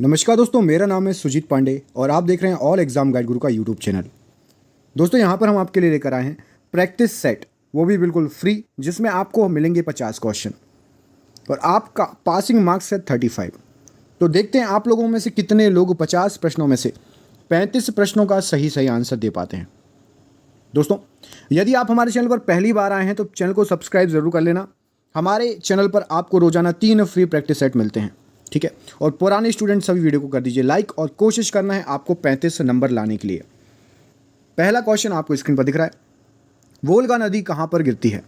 नमस्कार दोस्तों, मेरा नाम है सुजीत पांडे और आप देख रहे हैं ऑल एग्जाम गाइड गुरु का यूट्यूब चैनल। दोस्तों यहाँ पर हम आपके लिए लेकर आए हैं प्रैक्टिस सेट, वो भी बिल्कुल फ्री, जिसमें आपको मिलेंगे 50 क्वेश्चन और आपका पासिंग मार्क्स है 35। तो देखते हैं आप लोगों में से कितने लोग 50 प्रश्नों में से 35 प्रश्नों का सही आंसर दे पाते हैं। दोस्तों यदि आप हमारे चैनल पर पहली बार आए हैं तो चैनल को सब्सक्राइब ज़रूर कर लेना। हमारे चैनल पर आपको रोजाना 3 फ्री प्रैक्टिस सेट मिलते हैं, ठीक है। और पुराने स्टूडेंट सभी वीडियो को कर दीजिए लाइक और कोशिश करना है आपको 35 नंबर लाने के लिए। पहला क्वेश्चन आपको स्क्रीन पर दिख रहा है, वोल्गा नदी कहां पर गिरती है?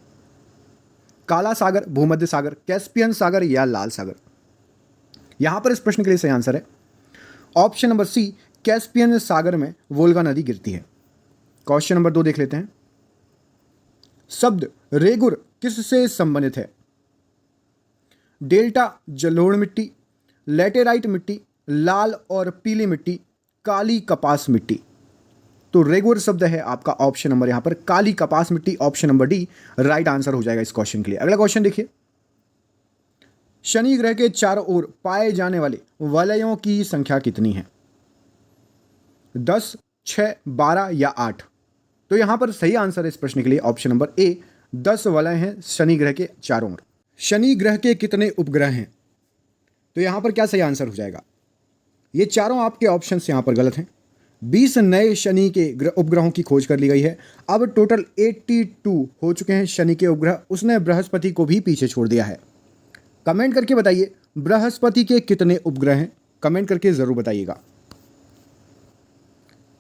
काला सागर, भूमध्य सागर, कैस्पियन सागर या लाल सागर? यहां पर इस प्रश्न के लिए सही आंसर है ऑप्शन नंबर सी, कैस्पियन सागर में वोल्गा नदी गिरती है। क्वेश्चन नंबर 2 देख लेते हैं, शब्द रेगुर किससे संबंधित है? डेल्टा जलोढ़ मिट्टी, लैटेराइट मिट्टी, लाल और पीली मिट्टी, काली कपास मिट्टी। तो रेगुर शब्द है आपका ऑप्शन नंबर यहां पर काली कपास मिट्टी, option number D right answer हो जाएगा इस क्वेश्चन के लिए। अगला क्वेश्चन देखिए, शनि ग्रह के चारों ओर पाए जाने वाले वलयों की संख्या कितनी है? 10, 6, 12 या 8? तो यहां पर सही आंसर है इस प्रश्न के लिए ऑप्शन नंबर ए 10 वलय हैं शनि ग्रह के चारों ओर। शनि ग्रह के कितने उपग्रह हैं? तो यहां पर क्या सही आंसर हो जाएगा? ये चारों आपके ऑप्शंस यहां पर गलत हैं। 20 नए शनि के उपग्रहों की खोज कर ली गई है। अब टोटल 82 हो चुके हैं शनि के उपग्रह। उसने बृहस्पति को भी पीछे छोड़ दिया है। कमेंट करके बताइए बृहस्पति के कितने उपग्रह हैं, कमेंट करके जरूर बताइएगा।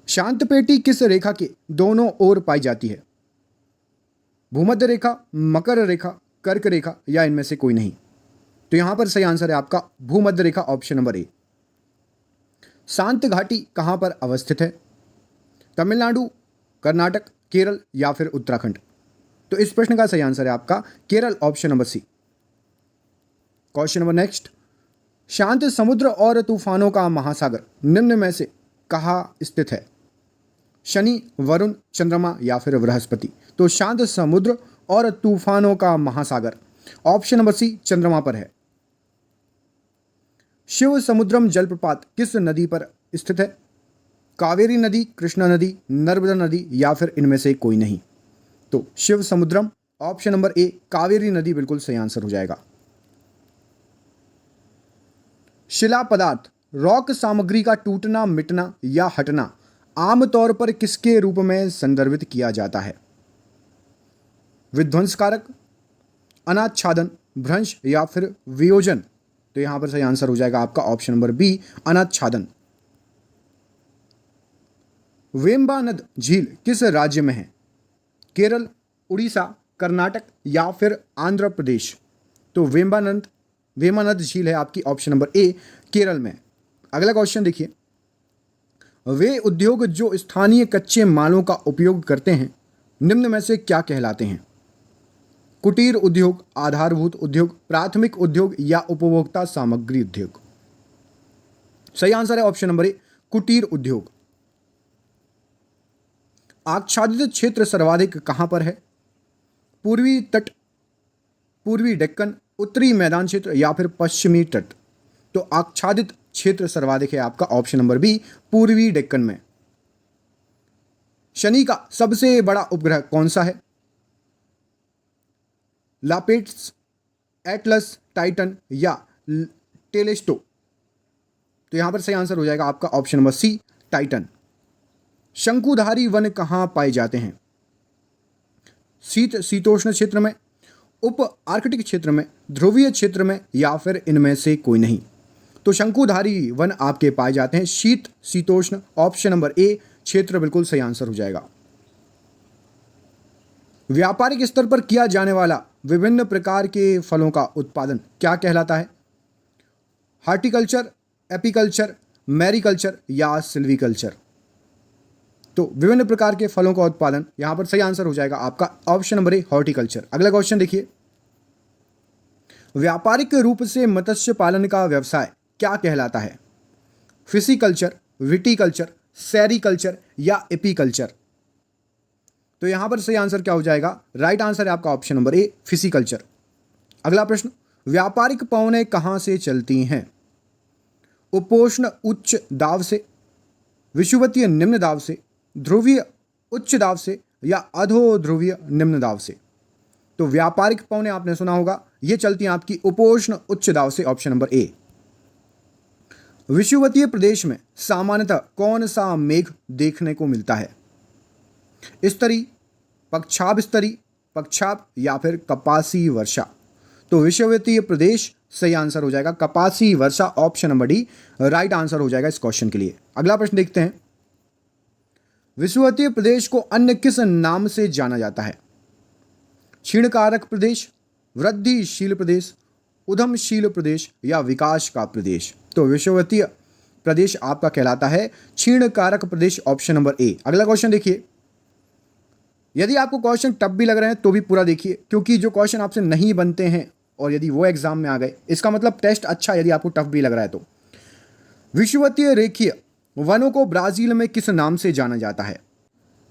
शांत पेटी किस रेखा के दोनों ओर पाई जाती है? भूमध्य रेखा, मकर रेखा, कर्क रेखा या इनमें से कोई नहीं? तो यहां पर सही आंसर है आपका भूमध्य रेखा, ऑप्शन नंबर ए। शांत घाटी कहां पर अवस्थित है? तमिलनाडु, कर्नाटक, केरल या फिर उत्तराखंड? तो इस प्रश्न का सही आंसर है आपका Kerala, option number C. Question number next, शांत समुद्र और तूफानों का महासागर निम्न में से कहां स्थित है? शनि, वरुण, चंद्रमा या फिर बृहस्पति? तो शांत समुद्र और तूफानों का महासागर ऑप्शन नंबर सी चंद्रमा पर है। शिव समुद्रम जलप्रपात किस नदी पर स्थित है? कावेरी नदी, कृष्णा नदी, नर्मदा नदी या फिर इनमें से कोई नहीं? तो शिव समुद्रम, ऑप्शन नंबर ए कावेरी नदी बिल्कुल सही आंसर हो जाएगा। शिला पदार्थ, रॉक सामग्री का टूटना, मिटना या हटना आमतौर पर किसके रूप में संदर्भित किया जाता है? विध्वंसकारक, अनाच्छादन, भ्रंश या फिर वियोजन? तो यहां पर सही आंसर हो जाएगा आपका ऑप्शन नंबर बी अनाच्छादन। वेम्बानद झील किस राज्य में है? केरल, उड़ीसा, कर्नाटक या फिर आंध्र प्रदेश? तो वेम्बानद झील है आपकी ऑप्शन नंबर ए केरल में। अगला क्वेश्चन देखिए, वे उद्योग जो स्थानीय कच्चे मालों का उपयोग करते हैं निम्न में से क्या कहलाते हैं? कुटीर उद्योग, आधारभूत उद्योग, प्राथमिक उद्योग या उपभोक्ता सामग्री उद्योग? सही आंसर है ऑप्शन नंबर ए कुटीर उद्योग। आच्छादित क्षेत्र सर्वाधिक कहां पर है? पूर्वी तट, पूर्वी डेक्कन, उत्तरी मैदान क्षेत्र या फिर पश्चिमी तट? तो आच्छादित क्षेत्र सर्वाधिक है आपका ऑप्शन नंबर बी पूर्वी डेक्कन में। शनि का सबसे बड़ा उपग्रह कौन सा है? लापेट्स, एटलस, टाइटन या टेलेस्टो? तो यहां पर सही आंसर हो जाएगा आपका ऑप्शन नंबर सी टाइटन। शंकुधारी वन कहां पाए जाते हैं? शीतोष्ण क्षेत्र में, उप आर्कटिक क्षेत्र में, ध्रुवीय क्षेत्र में या फिर इनमें से कोई नहीं? तो शंकुधारी वन आपके पाए जाते हैं शीतोष्ण, ऑप्शन नंबर ए क्षेत्र बिल्कुल सही आंसर हो जाएगा। व्यापारिक स्तर पर किया जाने वाला विभिन्न प्रकार के फलों का उत्पादन क्या कहलाता है? हार्टिकल्चर, एपीकल्चर, मैरीकल्चर या सिल्वीकल्चर? तो विभिन्न प्रकार के फलों का उत्पादन, यहां पर सही आंसर हो जाएगा आपका ऑप्शन नंबर ए हॉर्टिकल्चर। अगला क्वेश्चन देखिए, व्यापारिक रूप से मत्स्य पालन का व्यवसाय क्या कहलाता है? फिशिकल्चर, विटीकल्चर, सेरीकल्चर या एपीकल्चर? तो यहां पर सही आंसर क्या हो जाएगा? राइट आंसर है आपका ऑप्शन नंबर ए फिशिकल्चर। अगला प्रश्न, व्यापारिक पवनें कहां से चलती हैं? उपोष्ण उच्च दाब से, विषुवतीय निम्न दाब से, ध्रुवीय उच्च दाब से या अधो ध्रुवीय निम्न दाब से? तो व्यापारिक पवनें आपने सुना होगा, ये चलती हैं आपकी उपोष्ण उच्च दाब से, ऑप्शन नंबर ए। विषुवतीय प्रदेश में सामान्यतः कौन सा मेघ देखने को मिलता है? स्तरी, पक्षाभ स्तरी, पक्षाभ या फिर कपासी वर्षा? तो विषुवतीय प्रदेश सही आंसर हो जाएगा कपासी वर्षा, option number D right answer हो जाएगा इस क्वेश्चन के लिए। अगला प्रश्न देखते हैं। विषुवतीय प्रदेश को अन्य किस नाम से जाना जाता है? क्षीणकारक प्रदेश, वृद्धिशील प्रदेश, उद्यमशील प्रदेश या विकास का प्रदेश? तो विषुवतीय प्रदेश आपका कहलाता है क्षीणकारक प्रदेश, ऑप्शन नंबर ए। अगला क्वेश्चन देखिए। यदि आपको क्वेश्चन टफ भी लग रहे हैं तो भी पूरा देखिए, क्योंकि जो क्वेश्चन आपसे नहीं बनते हैं और यदि वो एग्जाम में आ गए, इसका मतलब टेस्ट अच्छा, यदि आपको टफ भी लग रहा है तो। विषुवतीय रेखीय वनों को ब्राजील में किस नाम से जाना जाता है?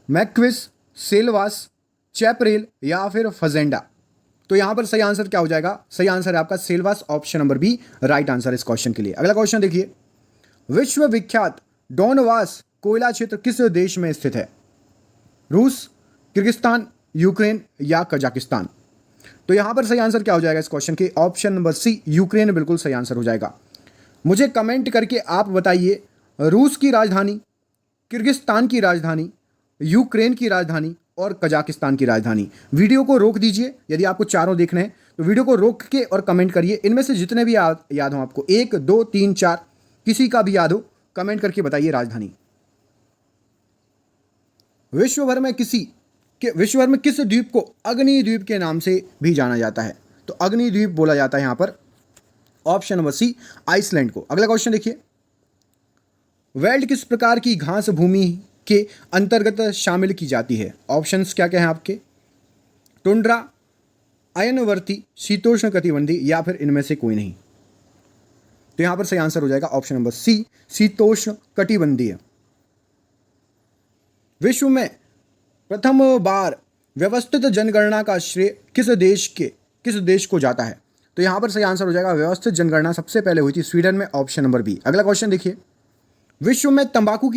मैक्विस, सेल्वास, चैपरेल या फिर फजेंडा? तो यहां पर सही आंसर क्या हो जाएगा? सही आंसर है आपका Silvassa, option number B right answer इस क्वेश्चन के लिए। अगला क्वेश्चन देखिए। विश्व विख्यात डोनबास कोयला क्षेत्र किस देश में स्थित है? रूस, किर्गिस्तान, यूक्रेन या कजाकिस्तान? तो यहां पर सही आंसर क्या हो जाएगा इस क्वेश्चन के? ऑप्शन नंबर सी यूक्रेन बिल्कुल सही आंसर हो जाएगा। मुझे कमेंट करके आप बताइए, रूस की राजधानी, किर्गिस्तान की राजधानी, यूक्रेन की राजधानी और कजाकिस्तान की राजधानी। वीडियो को रोक दीजिए, यदि आपको चारों देखने हैं तो वीडियो को रोक के और कमेंट करिए। इनमें से जितने भी याद हो आपको, 1, 2, 3, 4, किसी का भी याद हो, कमेंट करके बताइए राजधानी। विश्व भर में किस द्वीप को अग्नि द्वीप के नाम से भी जाना जाता है? तो अग्नि द्वीप बोला जाता है यहां पर, ऑप्शन नंबर सी आइसलैंड को। अगला क्वेश्चन देखिए। वेल्ड किस प्रकार की घास भूमि के अंतर्गत शामिल की जाती है? ऑप्शंस क्या क्या हैं आपके? टुंड्रा, अयनवर्ती, शीतोष्ण कटिबंधी या फिर इनमें से कोई नहीं? तो यहां पर सही आंसर हो जाएगा ऑप्शन नंबर सी शीतोष्ण कटिबंधीय। विश्व में प्रथम बार व्यवस्थित जनगणना का श्रेय किस देश को जाता है? तो यहां पर सही आंसर हो जाएगा व्यवस्थित जनगणना सबसे पहले हुई थी स्वीडन में, ऑप्शन नंबर बी। अगला क्वेश्चन देखिए। विश्व में तंबाकू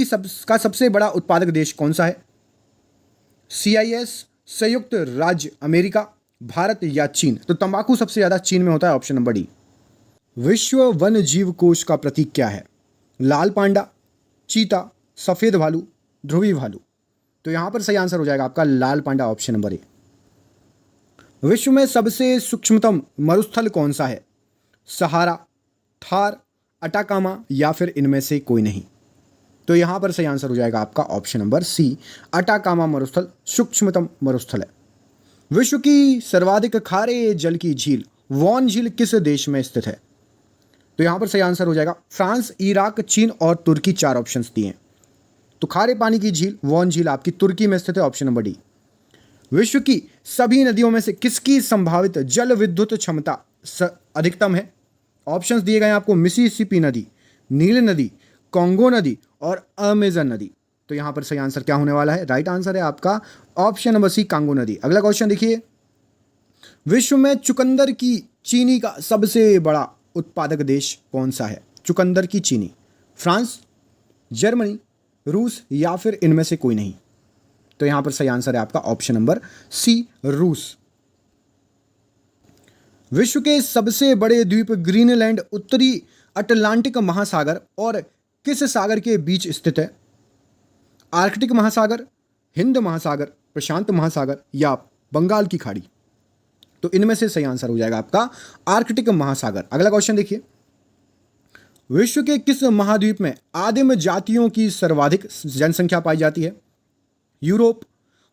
का सबसे बड़ा उत्पादक देश कौन सा है? CIS, संयुक्त राज्य अमेरिका, भारत या चीन? तो तंबाकू सबसे ज्यादा चीन में होता है, ऑप्शन नंबर डी। विश्व वन जीव कोष का प्रतीक क्या है? लाल पांडा, चीता, सफेद भालू, ध्रुवी भालू? तो यहां पर सही आंसर हो जाएगा आपका लाल पांडा, ऑप्शन नंबर ए। विश्व में सबसे सूक्ष्मतम मरुस्थल कौन सा है? सहारा, थार, अटाकामा या फिर इनमें से कोई नहीं? तो यहां पर सही आंसर हो जाएगा आपका ऑप्शन नंबर सी अटाकामा मरुस्थल सूक्ष्मतम मरुस्थल है। विश्व की सर्वाधिक खारे जल की झील वॉन झील किस देश में स्थित है? तो यहां पर सही आंसर हो जाएगा फ्रांस, इराक, चीन और तुर्की, 4 ऑप्शंस दिए हैं। तो खारे पानी की झील वॉन झील आपकी तुर्की में स्थित है, ऑप्शन नंबर डी। विश्व की सभी नदियों में से किसकी संभावित जल विद्युत क्षमता अधिकतम है? ऑप्शंस दिए गए हैं आपको, मिसिसिपी नदी, नील नदी, कांगो नदी और अमेजन नदी। तो यहां पर सही आंसर क्या होने वाला है? राइट आंसर है आपका ऑप्शन नंबर सी कांगो नदी। अगला क्वेश्चन देखिए। विश्व में चुकंदर की चीनी का सबसे बड़ा उत्पादक देश कौन सा है? चुकंदर की चीनी, फ्रांस, जर्मनी, रूस या फिर इनमें से कोई नहीं? तो यहां पर सही आंसर है आपका ऑप्शन नंबर सी रूस। विश्व के सबसे बड़े द्वीप ग्रीनलैंड उत्तरी अटलांटिक महासागर और किस सागर के बीच स्थित है? आर्कटिक महासागर, हिंद महासागर, प्रशांत महासागर या बंगाल की खाड़ी? तो इनमें से सही आंसर हो जाएगा आपका आर्कटिक महासागर। अगला क्वेश्चन देखिए। विश्व के किस महाद्वीप में आदिम जातियों की सर्वाधिक जनसंख्या पाई जाती है? यूरोप,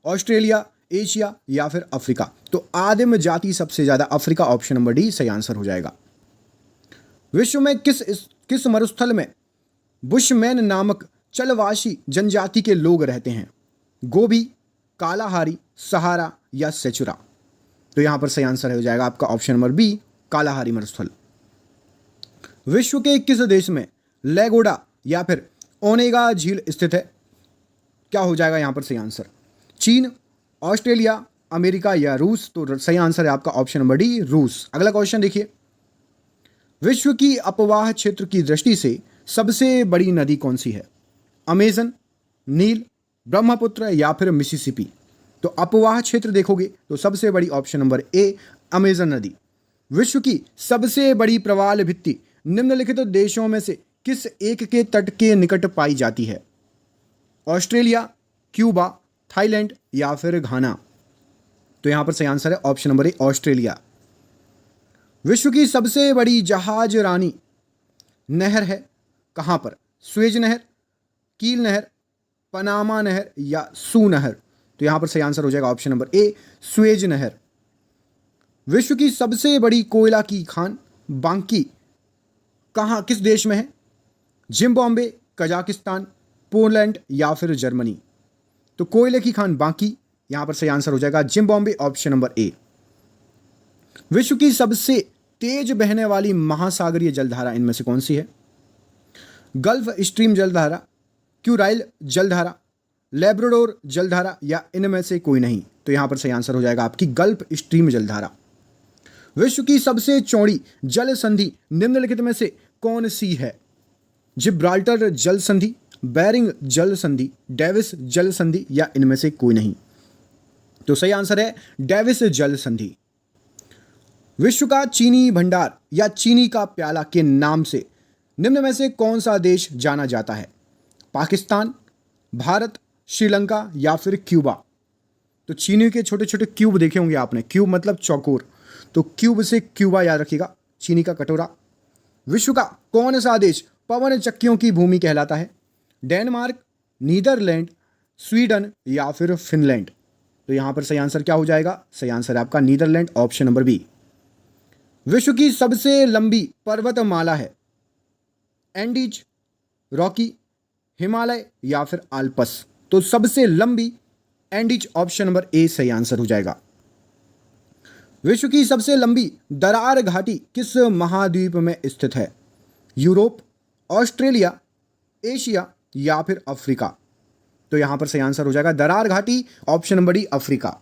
ऑस्ट्रेलिया, एशिया या फिर अफ्रीका? तो आदिम जाति सबसे ज्यादा अफ्रीका, ऑप्शन नंबर डी सही आंसर हो जाएगा। विश्व में किस मरुस्थल में बुशमैन नामक चलवासी जनजाति के लोग रहते हैं? गोबी, कालाहारी, सहारा या सेचुरा? तो यहां पर सही आंसर हो जाएगा आपका ऑप्शन नंबर बी कालाहारी मरुस्थल। विश्व के किस देश में लेगोडा या फिर ओनेगा झील स्थित है? क्या हो जाएगा यहां पर सही आंसर? चीन, ऑस्ट्रेलिया, अमेरिका या रूस? तो सही आंसर है आपका ऑप्शन नंबर डी रूस। अगला क्वेश्चन देखिए। विश्व की अपवाह क्षेत्र की दृष्टि से सबसे बड़ी नदी कौन सी है? अमेजन, नील, ब्रह्मपुत्र या फिर मिसिसिपी? तो अपवाह क्षेत्र देखोगे तो सबसे बड़ी ऑप्शन नंबर ए अमेजन नदी। विश्व की सबसे बड़ी प्रवाल भित्ति निम्नलिखित देशों में से किस एक के तट के निकट पाई जाती है? ऑस्ट्रेलिया, क्यूबा, थाईलैंड या फिर घाना? तो यहां पर सही आंसर है ऑप्शन नंबर ए ऑस्ट्रेलिया। विश्व की सबसे बड़ी जहाज रानी नहर है कहां पर? स्वेज नहर, कील नहर, पनामा नहर या सू नहर? तो यहां पर सही आंसर हो जाएगा ऑप्शन नंबर ए स्वेज नहर। विश्व की सबसे बड़ी कोयला की खान बांकी कहां किस देश में है? जिम्बाब्वे, कजाकिस्तान, पोलैंड या फिर जर्मनी? तो कोयले की खान बांकी, यहां पर सही आंसर हो जाएगा जिम्बाब्वे, ऑप्शन नंबर ए। विश्व की सबसे तेज बहने वाली महासागरीय जलधारा इनमें से कौन सी है? गल्फ स्ट्रीम जलधारा, क्यूराइल जलधारा, लेब्राडोर जलधारा या इनमें से कोई नहीं? तो यहां पर सही आंसर हो जाएगा आपकी गल्फ स्ट्रीम जलधारा। विश्व की सबसे चौड़ी जल संधि निम्नलिखित में से कौन सी है? जिब्राल्टर जल संधि, बेरिंग जल संधि, डेविस जल संधि या इनमें से कोई नहीं? तो सही आंसर है डेविस जल संधि। विश्व का चीनी भंडार या चीनी का प्याला के नाम से निम्न में से कौन सा देश जाना जाता है? पाकिस्तान, भारत, श्रीलंका या फिर क्यूबा? तो चीनी के छोटे छोटे क्यूब देखे होंगे आपने, क्यूब मतलब चौकोर, तो क्यूब से क्यूबा याद रखिएगा, चीनी का कटोरा। विश्व का कौन सा देश पवन चक्कियों की भूमि कहलाता है? डेनमार्क, नीदरलैंड, स्वीडन या फिर फिनलैंड? तो यहां पर सही आंसर क्या हो जाएगा? सही आंसर है आपका नीदरलैंड, ऑप्शन नंबर बी। विश्व की सबसे लंबी पर्वतमाला है? एंडीज, रॉकी, हिमालय या फिर आल्पस? तो सबसे लंबी एंडीज, ऑप्शन नंबर ए सही आंसर हो जाएगा। विश्व की सबसे लंबी दरार घाटी किस महाद्वीप में स्थित है? यूरोप, ऑस्ट्रेलिया, एशिया या फिर अफ्रीका? तो यहां पर सही आंसर हो जाएगा दरार घाटी, ऑप्शन नंबर डी अफ्रीका।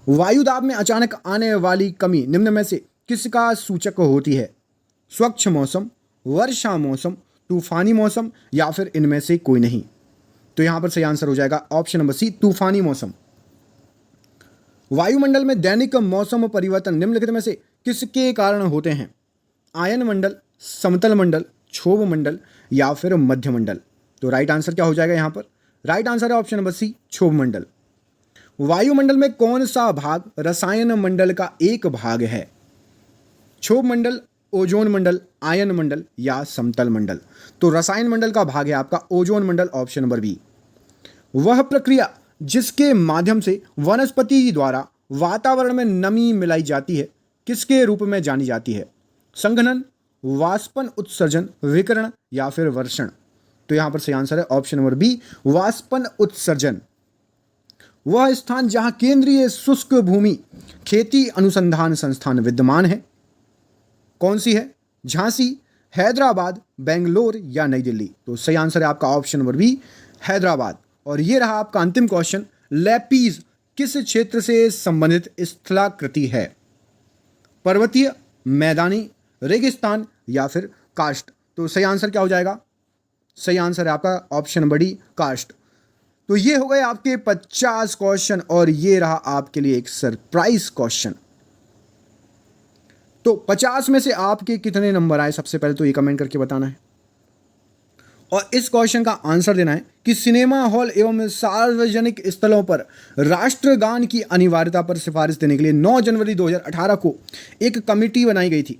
वायुदाब में अचानक आने वाली कमी निम्न में से किसका सूचक होती है? स्वच्छ मौसम, वर्षा मौसम, तूफानी मौसम या फिर इनमें से कोई नहीं? तो यहां पर सही आंसर हो जाएगा ऑप्शन नंबर सी तूफानी मौसम। वायुमंडल में दैनिक मौसम परिवर्तन निम्नलिखित में से किसके कारण होते हैं? आयन मंडल, समतल मंडल, क्षोभ मंडल या फिर मध्य मंडल? तो राइट आंसर क्या हो जाएगा यहां पर? राइट आंसर है ऑप्शन नंबर सी क्षोभ मंडल। वायुमंडल में कौन सा भाग रसायन मंडल का एक भाग है? क्षोभ मंडल, ओजोन मंडल, आयन मंडल या समतल मंडल? तो रसायन मंडल का भाग है आपका ओजोन मंडल, ऑप्शन नंबर बी। वह प्रक्रिया जिसके माध्यम से वनस्पति द्वारा वातावरण में नमी मिलाई जाती है किसके रूप में जानी जाती है? संघनन, वाष्पन उत्सर्जन, विकिरण या फिर वर्षण? तो यहां पर सही आंसर है ऑप्शन नंबर बी वाष्पन उत्सर्जन। वह स्थान जहां केंद्रीय शुष्क भूमि खेती अनुसंधान संस्थान विद्यमान है कौन सी है? झांसी, हैदराबाद, बेंगलोर या नई दिल्ली? तो सही आंसर है आपका ऑप्शन नंबर बी हैदराबाद। और ये रहा आपका अंतिम क्वेश्चन। लैपीज किस क्षेत्र से संबंधित स्थलाकृति है? पर्वतीय, मैदानी, रेगिस्तान या फिर कार्स्ट? तो सही आंसर क्या हो जाएगा? सही आंसर है आपका ऑप्शन नंबर डी कार्स्ट। तो ये हो गए आपके 50 क्वेश्चन और ये रहा आपके लिए एक सरप्राइज क्वेश्चन। तो 50 में से आपके कितने नंबर आए सबसे पहले तो ये कमेंट करके बताना है। और इस क्वेश्चन का आंसर देना है कि सिनेमा हॉल एवं सार्वजनिक स्थलों पर राष्ट्रगान की अनिवार्यता पर सिफारिश देने के लिए 9 जनवरी 2018 को एक कमेटी बनाई गई थी।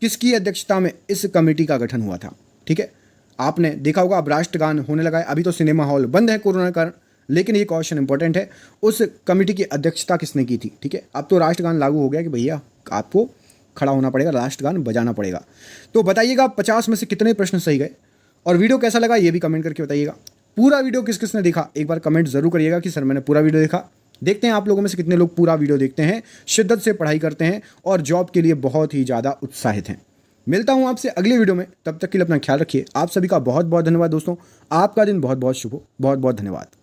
किसकी अध्यक्षता में इस कमेटी का गठन हुआ था? ठीक है, आपने देखा होगा अब राष्ट्रगान होने लगा है। अभी तो सिनेमा हॉल बंद है कोरोना के कारण, लेकिन ये क्वेश्चन इंपॉर्टेंट है। उस कमेटी की अध्यक्षता किसने की थी? ठीक है, अब तो राष्ट्रगान लागू हो गया कि भैया आपको खड़ा होना पड़ेगा, राष्ट्रगान बजाना पड़ेगा। तो बताइएगा 50 में से कितने प्रश्न सही गए और वीडियो कैसा लगा ये भी कमेंट करके बताइएगा। पूरा वीडियो किस किसने देखा एक बार कमेंट जरूर करिएगा कि सर मैंने पूरा वीडियो देखा। देखते हैं आप लोगों में से कितने लोग पूरा वीडियो देखते हैं, शिद्दत से पढ़ाई करते हैं और जॉब के लिए बहुत ही ज़्यादा उत्साहित हैं। मिलता हूं आपसे अगले वीडियो में, तब तक के लिए अपना ख्याल रखिए। आप सभी का बहुत बहुत धन्यवाद दोस्तों। आपका दिन बहुत बहुत शुभ हो। बहुत बहुत धन्यवाद।